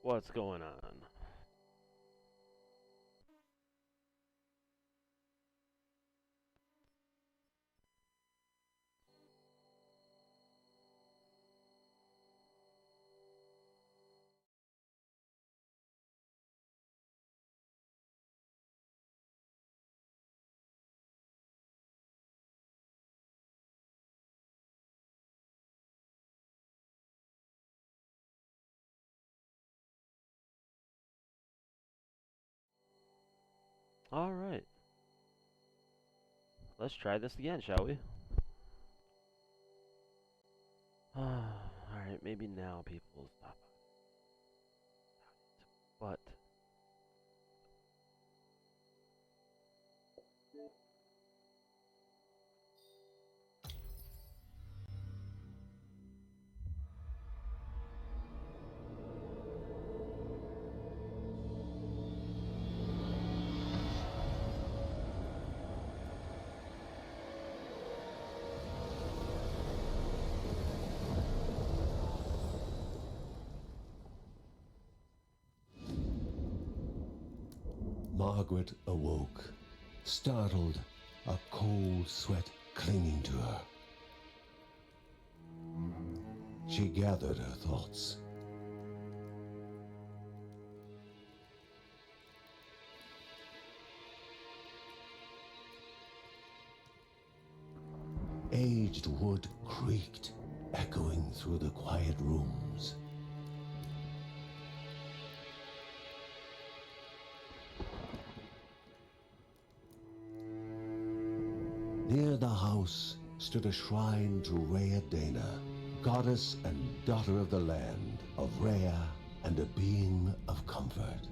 What's going on? Alright. Let's try this again, shall we? Alright, maybe now people will stop. But Margaret awoke, startled, a cold sweat clinging to her. She gathered her thoughts. Aged wood creaked, echoing through the quiet rooms. Near the house stood a shrine to Rhea Dana, goddess and daughter of the land, of Rhea and a being of comfort.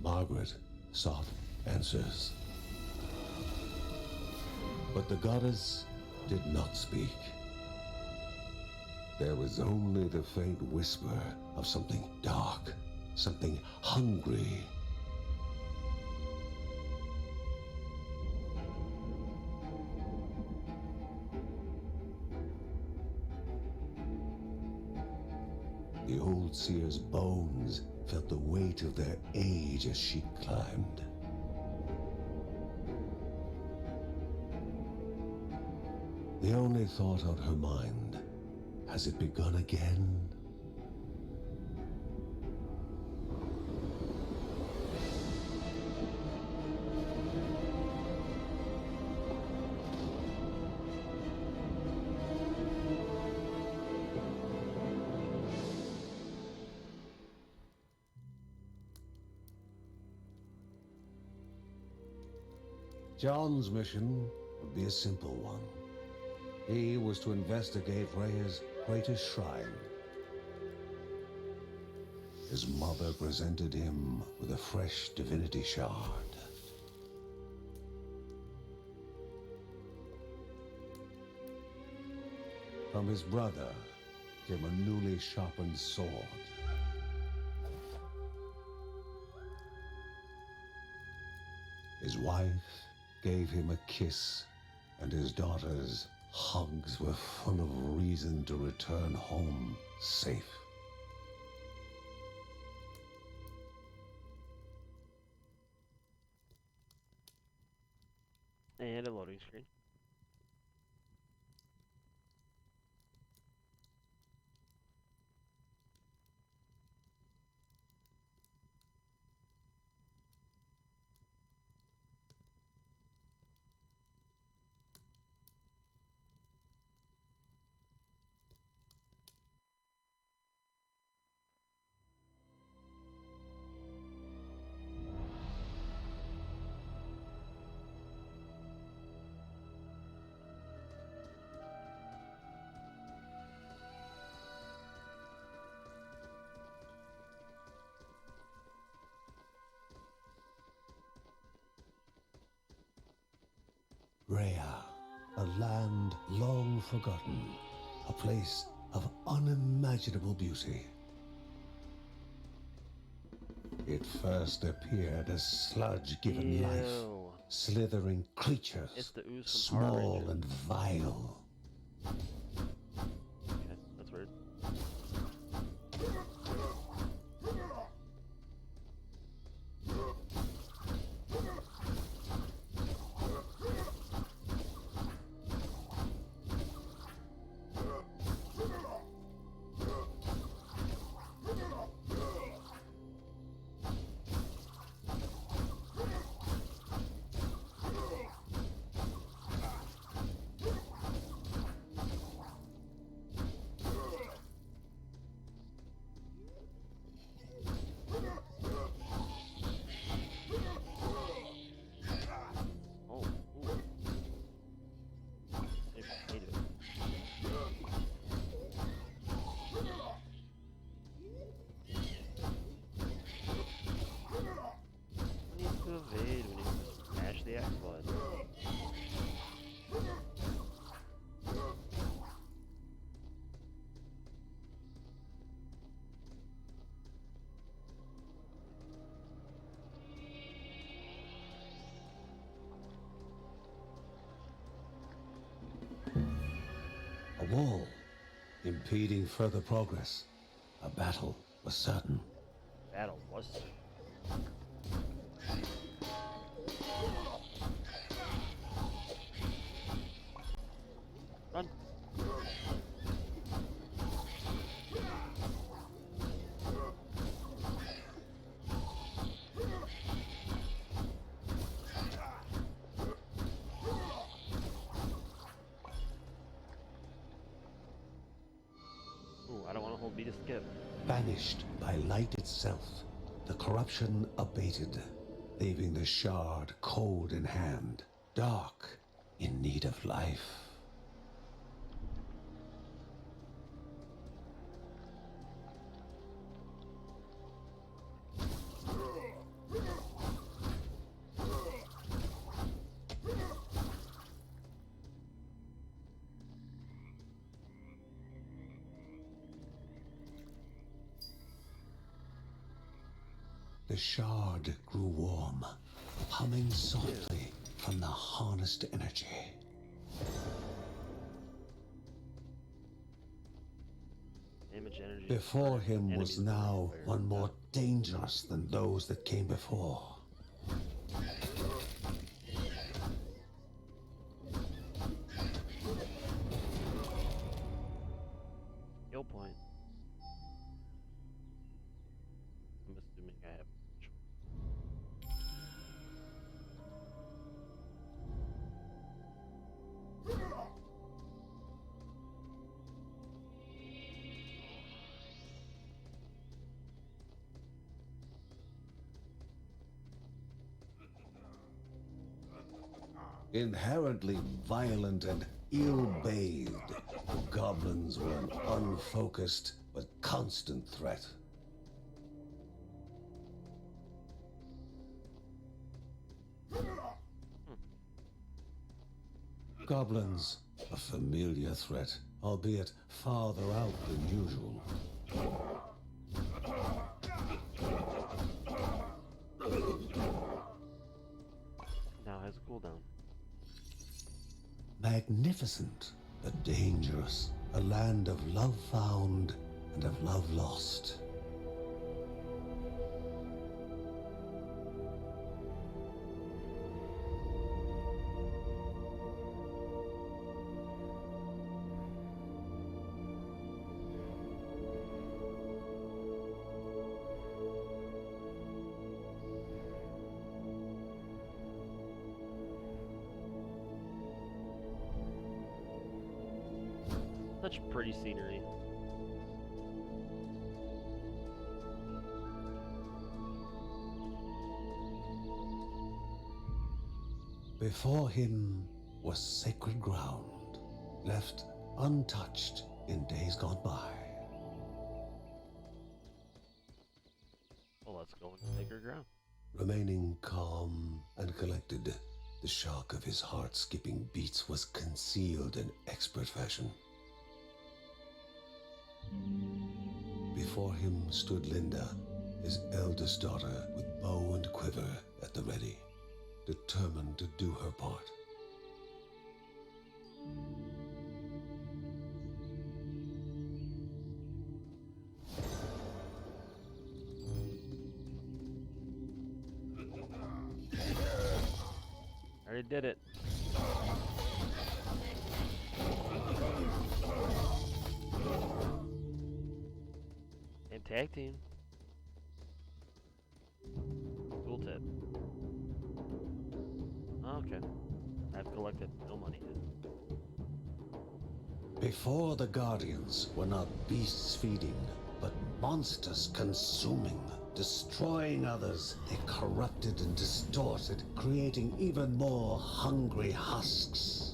Margaret sought answers. But the goddess did not speak. There was only the faint whisper of something dark, something hungry. The old seer's bones felt the weight of their age as she climbed. The only thought on her mind, has it begun again? John's mission would be a simple one. He was to investigate Rhea's greatest shrine. His mother presented him with a fresh divinity shard. From his brother came a newly sharpened sword. His wife gave him a kiss, and his daughter's hugs were full of reason to return home safe. and a loading screen. Rhea, a land long forgotten, a place of unimaginable beauty. It first appeared as sludge given life, Ew. slithering creatures, It's the ooze from Power small Rangers. and vile. wall, impeding further progress. A battle was certain. Battle was. Run. Ooh, I don't want to hold B to skip. Banished by light itself, the corruption abated, leaving the shard cold in hand, dark, in need of life. The shard grew warm, humming softly from the harnessed energy. Damage energy. Before him Enemies was now everywhere. one more dangerous than those that came before. Kill point. I'm assuming I have a choice. Inherently violent and ill-bathed, goblins were an unfocused but constant threat. Goblins, a familiar threat, albeit farther out than usual. Now has a cooldown. Magnificent, but dangerous. A land of love found and of love lost. Such pretty scenery. Before him was sacred ground, left untouched in days gone by. Well, let's go into sacred ground. Remaining calm and collected, the shock of his heart-skipping beats was concealed in expert fashion. Before him stood Linda, his eldest daughter, with bow and quiver at the ready, determined to do her part. Already did it. And tag team. Cool tip. Okay. I've collected no money yet. Before the Guardians were not beasts feeding, but monsters consuming, destroying others. They corrupted and distorted, creating even more hungry husks.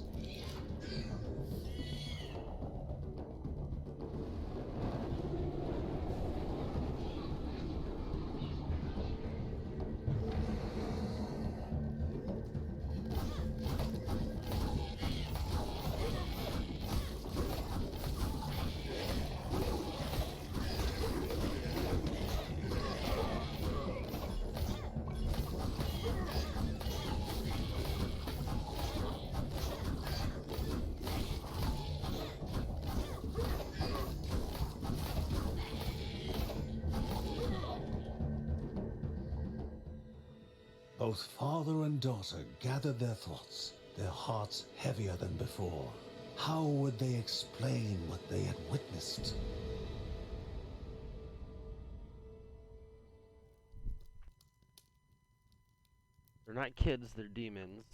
Both father and daughter gathered their thoughts, their hearts heavier than before. How would they explain what they had witnessed? They're not kids, they're demons.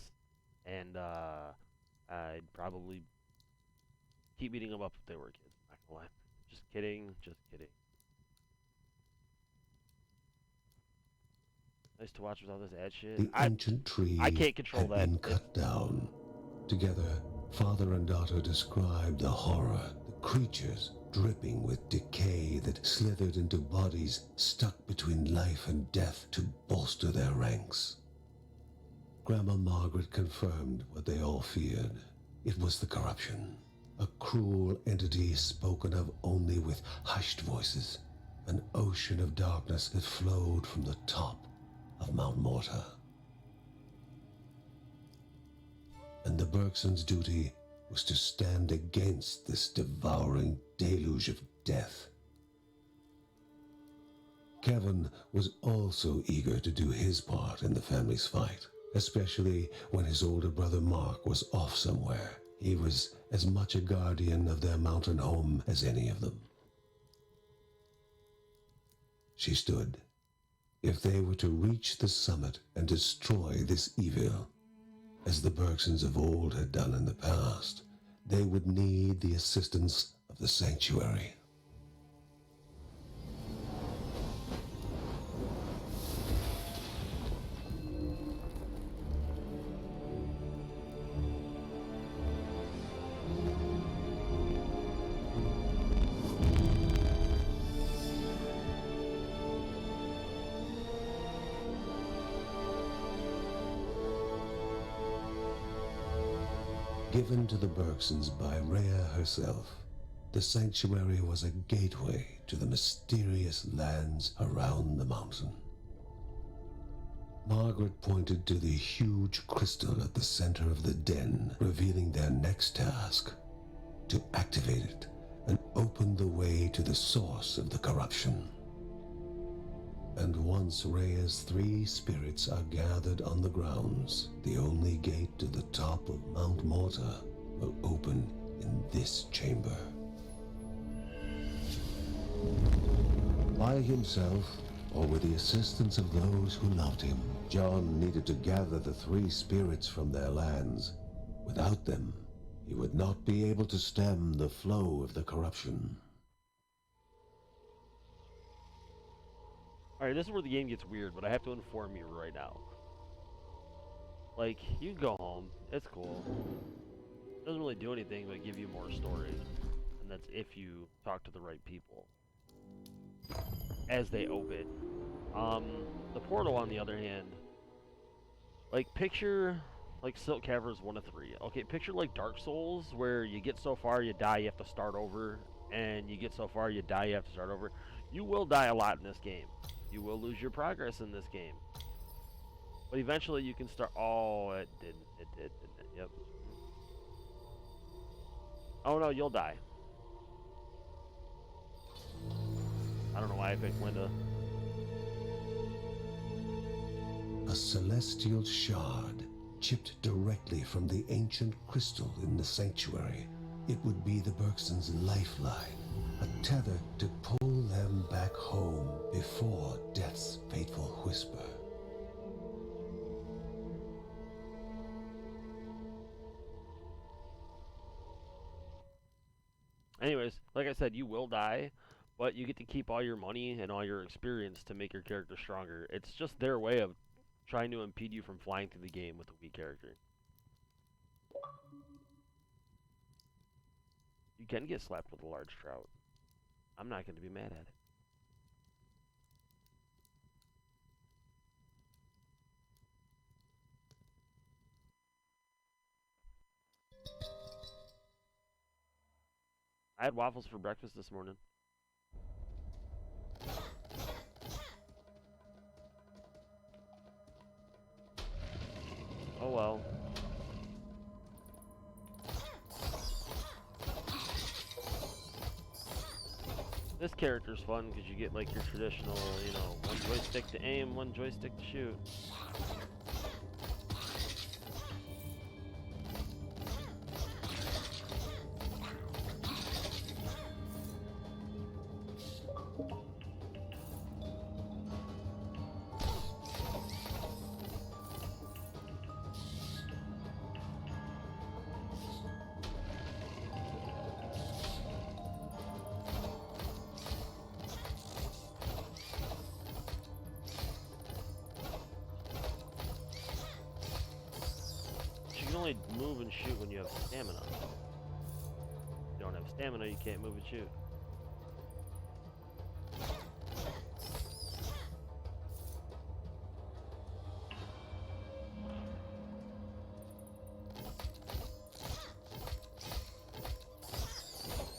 And, I'd probably keep beating them up if they were kids. Not gonna lie. Just kidding, just kidding. Nice to watch with all this ad shit. The ancient tree I can't control had that. been cut down. Together, father and daughter described the horror, the creatures dripping with decay that slithered into bodies stuck between life and death to bolster their ranks. Grandma Margaret confirmed what they all feared. It was the corruption, a cruel entity spoken of only with hushed voices, an ocean of darkness that flowed from the top of Mount Morta. And the Bergsons' duty was to stand against this devouring deluge of death. Kevin was also eager to do his part in the family's fight, especially when his older brother Mark was off somewhere. He was as much a guardian of their mountain home as any of them. She stood. If they were to reach the summit and destroy this evil, as the Bergsons of old had done in the past, they would need the assistance of the sanctuary. Given to the Bergsons by Rhea herself, the sanctuary was a gateway to the mysterious lands around the mountain. Margaret pointed to the huge crystal at the center of the den, revealing their next task: to activate it and open the way to the source of the corruption. And once Rhea's 3 spirits are gathered on the grounds, the only gate to the top of Mount Morta will open in this chamber. By himself, or with the assistance of those who loved him, John needed to gather the 3 spirits from their lands. Without them, he would not be able to stem the flow of the corruption. Alright, this is where the game gets weird, but I have to inform you right now. Like, you can go home. It's cool. It doesn't really do anything but give you more story. And that's if you talk to the right people. As they open. The portal, on the other hand, like, picture, like, Silk Caverns 1 of 3. Okay, picture, like, Dark Souls, where you get so far, you die, you have to start over. And you get so far, you die, you have to start over. You will die a lot in this game. You will lose your progress in this game. But eventually you can start... Oh, it didn't. It did, didn't it? Yep. Oh, no, you'll die. I don't know why I picked Linda. A celestial shard, chipped directly from the ancient crystal in the sanctuary. It would be the Bergsons' lifeline. A tether to pull them back home before death's fateful whisper. Anyways, like I said, you will die, but you get to keep all your money and all your experience to make your character stronger. It's just their way of trying to impede you from flying through the game with a weak character. You can get slapped with a large trout. I'm not going to be mad at it. I had waffles for breakfast this morning. Oh well. This character's fun because you get like your traditional, you know, 1 joystick to aim, 1 joystick to shoot. only move and shoot when you have stamina. If you don't have stamina, you can't move and shoot.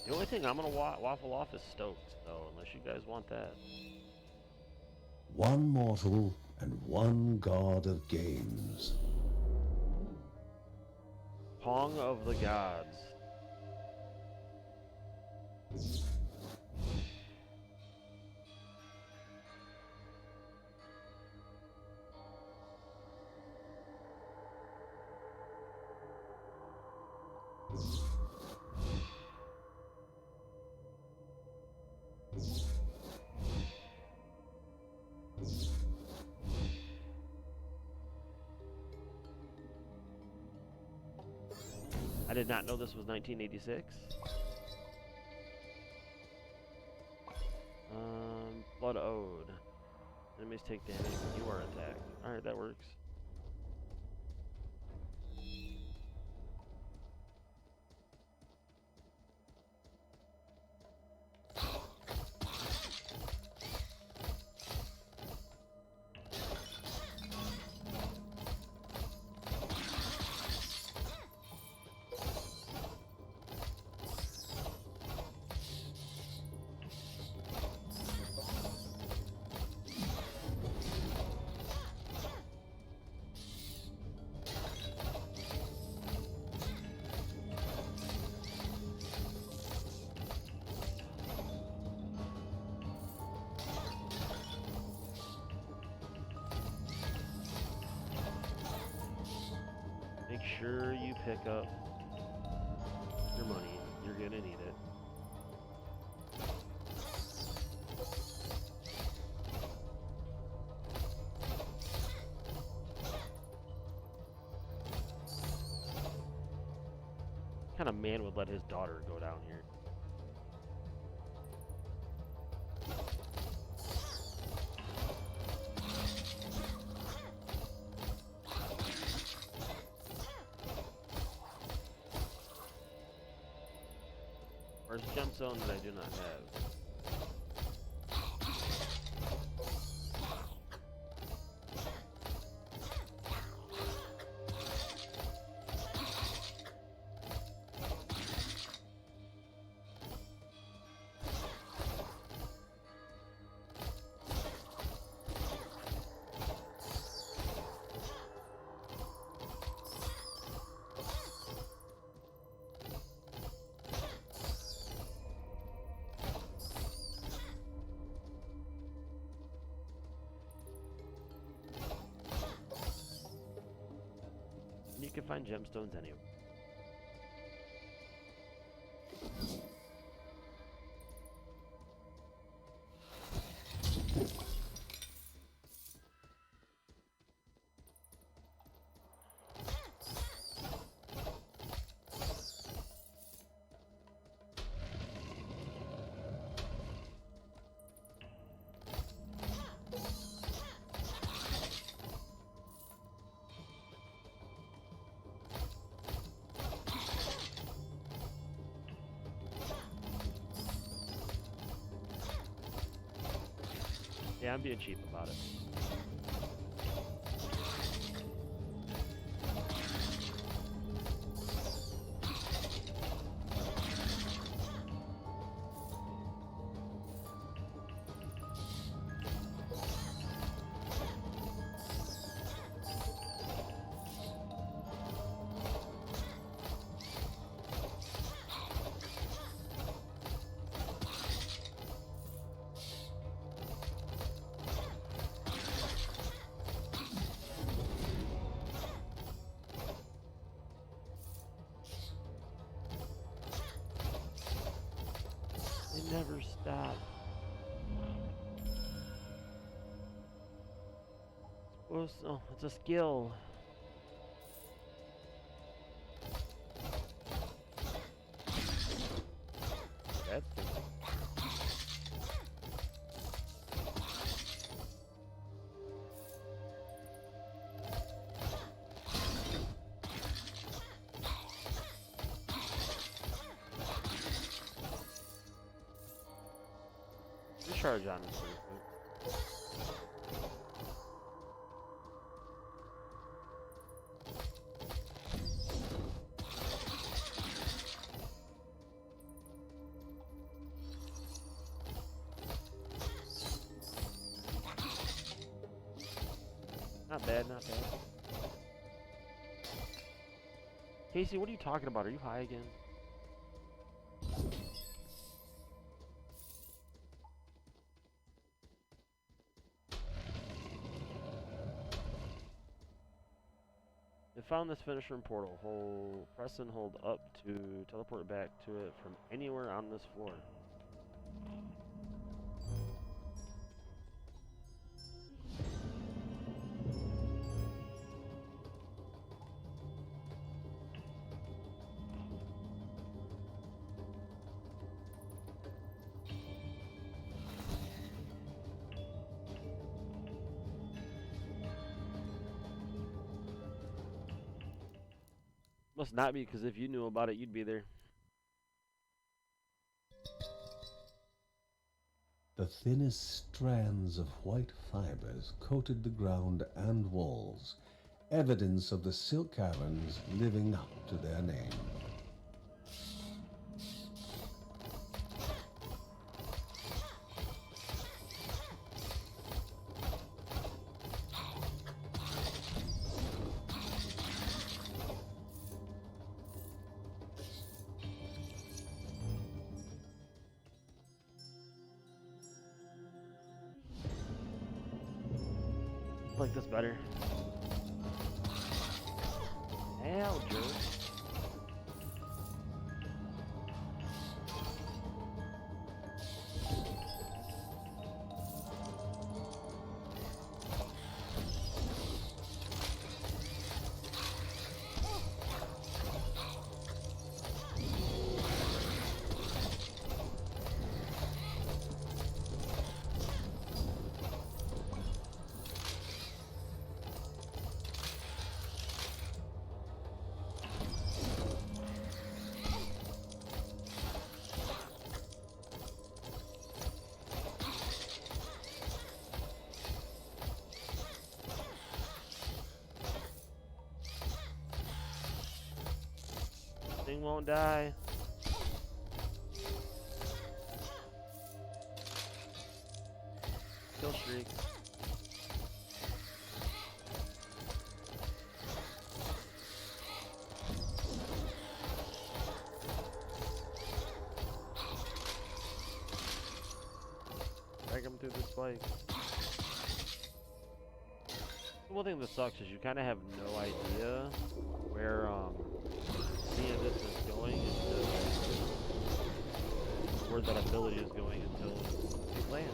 The only thing I'm gonna waffle off is stokes, though, unless you guys want that. One mortal and one god of games. Pong of the Gods. I did not know this was 1986. Blood Ode. Enemies take damage when you are attacked. Alright, that works. Make sure you pick up your money. You're gonna need it. What kind of man would let his daughter go down here? Where's jump zone that I do not have? You can find gemstones anywhere. Yeah, I'm being cheap about it. They never stop. Oh, it's a skill. That's simple. charge on this thing. Not bad, not bad. Casey, what are you talking about? Are you high again? I found this finisher in portal. Press and hold up to teleport back to it from anywhere on this floor. Must not be, because if you knew about it, you'd be there. The thinnest strands of white fibers coated the ground and walls, evidence of the silk caverns living up to their name. I like this better. Hell, jerk. Thing won't die. Kill streak. Drag him through the spike. The one thing that sucks is you kind of have no idea where any of this is going until where that ability is going until it lands.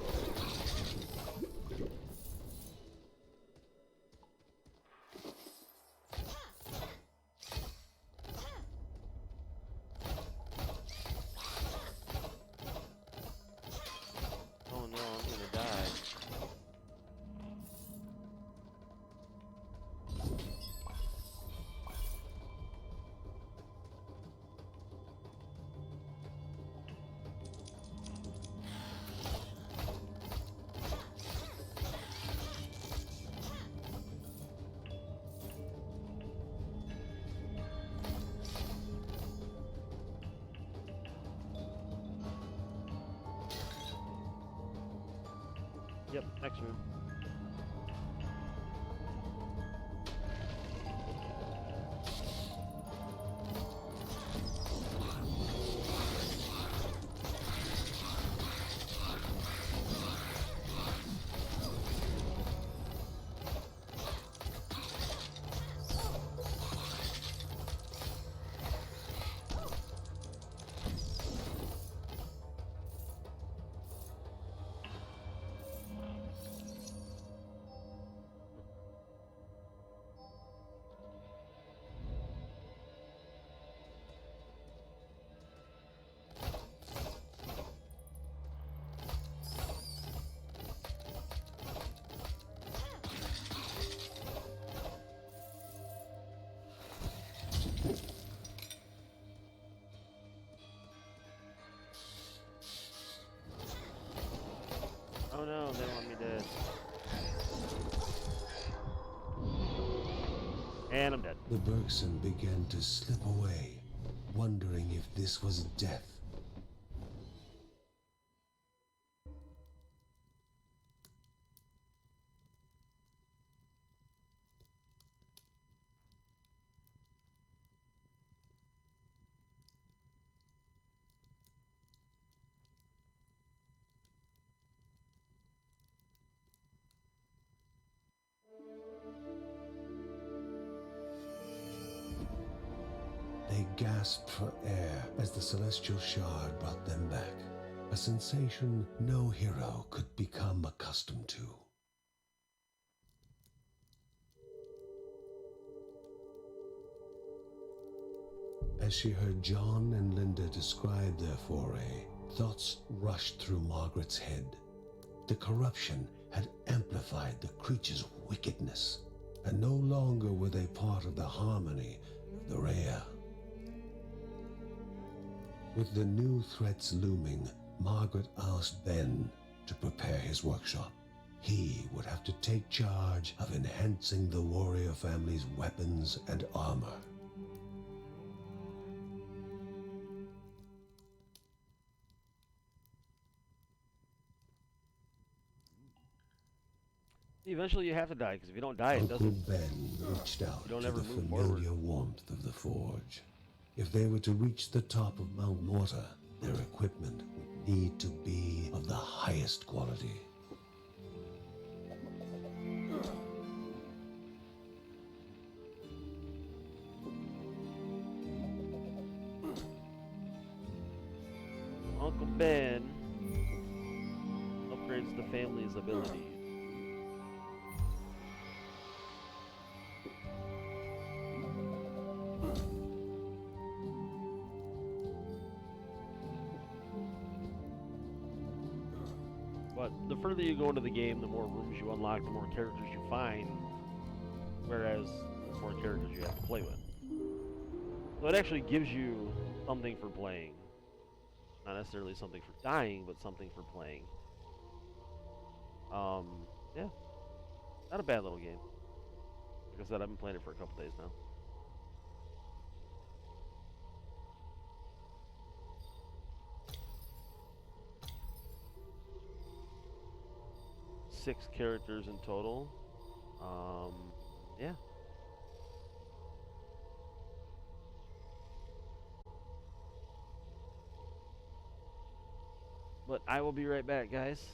Oh no, I'm gonna die. Yep, next room. no, they don't want me dead. And I'm dead. The Bergson began to slip away, wondering if this was death. They gasped for air as the celestial shard brought them back, a sensation no hero could become accustomed to. As she heard John and Linda describe their foray, thoughts rushed through Margaret's head. The corruption had amplified the creature's wickedness, and no longer were they part of the harmony of the Rhea. With the new threats looming, Margaret asked Ben to prepare his workshop. He would have to take charge of enhancing the warrior family's weapons and armor. Eventually you have to die, because if you don't die, it Uncle doesn't... Ben reached out You don't to ever the move forward. familiar warmth of the forge. If they were to reach the top of Mount Morta, their equipment would need to be of the highest quality. Uncle Ben upgrades the family's abilities. But the further you go into the game, the more rooms you unlock, the more characters you find, whereas the more characters you have to play with. So it actually gives you something for playing. Not necessarily something for dying, but something for playing. Yeah. Not a bad little game. Like I said, I've been playing it for a couple days now. Six characters in total. Yeah. But I will be right back, guys.